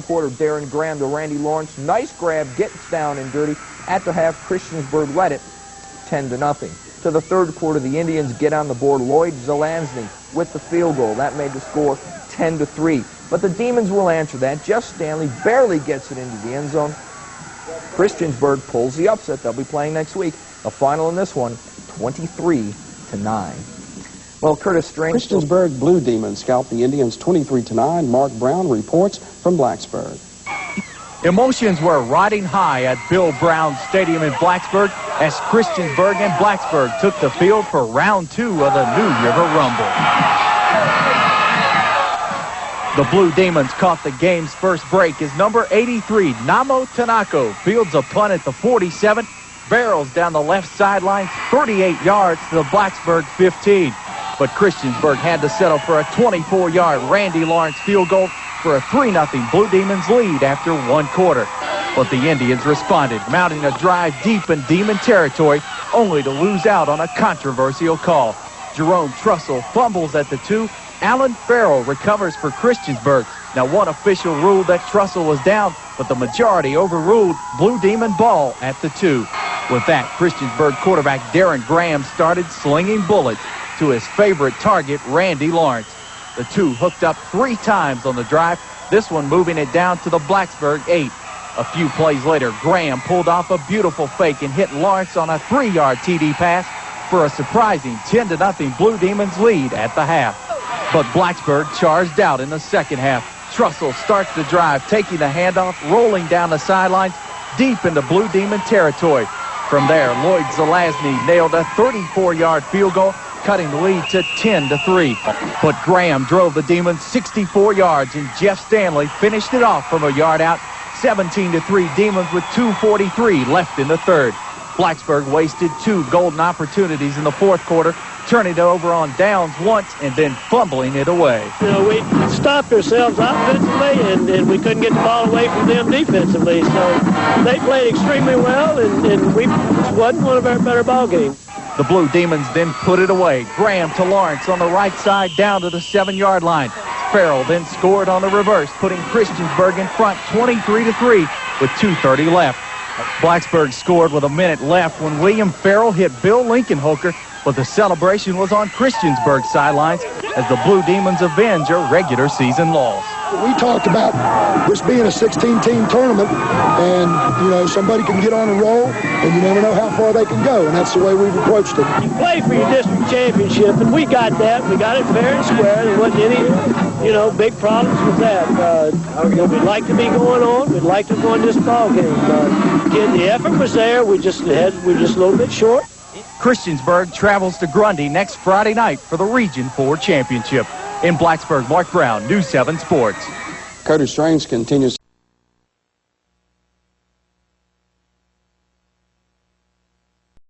Quarter, Darren Graham to Randy Lawrence. Nice grab, gets down and dirty. At the half, Christiansburg led it 10-0. To the third quarter, the Indians get on the board. Lloyd Zelazny with the field goal. That made the score 10-3. But the Demons will answer that. Jeff Stanley barely gets it into the end zone. Christiansburg pulls the upset. They'll be playing next week. The final in this one, 23-9. Well, Curtis Strange. Christiansburg Blue Demons scalp the Indians 23-9. Mark Brown reports from Blacksburg. Emotions were riding high at Bill Brown Stadium in Blacksburg as Christiansburg and Blacksburg took the field for round 2 of the New River Rumble. The Blue Demons caught the game's first break as number 83, Namo Tanako, fields a punt at the 47, barrels down the left sideline, 38 yards to the Blacksburg 15. But Christiansburg had to settle for a 24-yard Randy Lawrence field goal for a 3-0 Blue Demons lead after 1 quarter. But the Indians responded, mounting a drive deep in Demon territory, only to lose out on a controversial call. Jerome Trussell fumbles at the 2. Alan Farrell recovers for Christiansburg. Now, one official ruled that Trussell was down, but the majority overruled Blue Demon ball at the 2. With that, Christiansburg quarterback Darren Graham started slinging bullets to his favorite target, Randy Lawrence. The 2 hooked up 3 times on the drive, this one moving it down to the Blacksburg 8. A few plays later, Graham pulled off a beautiful fake and hit Lawrence on a 3-yard TD pass for a surprising 10-0 Blue Demons lead at the half. But Blacksburg charged out in the second half. Trussell starts the drive, taking the handoff, rolling down the sidelines, deep into Blue Demon territory. From there, Lloyd Zelazny nailed a 34-yard field goal, cutting the lead to 10-3. But Graham drove the Demons 64 yards, and Jeff Stanley finished it off from a yard out, 17-3 Demons with 2:43 left in the third. Blacksburg wasted 2 golden opportunities in the fourth quarter, turning it over on downs once and then fumbling it away. You know, we stopped ourselves offensively, and we couldn't get the ball away from them defensively. So they played extremely well, and we wasn't one of our better ball games. The Blue Demons then put it away. Graham to Lawrence on the right side down to the 7-yard line. Farrell then scored on the reverse, putting Christiansburg in front 23-3 with 2:30 left. Blacksburg scored with a minute left when William Farrell hit Bill Lincolnhooker, but the celebration was on Christiansburg's sidelines as the Blue Demons avenge a regular season loss. We talked about this being a 16-team tournament, and, you know, somebody can get on a roll, and you never know how far they can go, and that's the way we've approached it. You play for your district championship, and we got that. We got it fair and square. There wasn't any, you know, big problems with that. You know, we'd like to be going on. We'd like to win this ball game. Again, the effort was there. We're just a little bit short. Christiansburg travels to Grundy next Friday night for the Region 4 Championship. In Blacksburg, Mark Brown, News 7 Sports. Curtis Strange continues.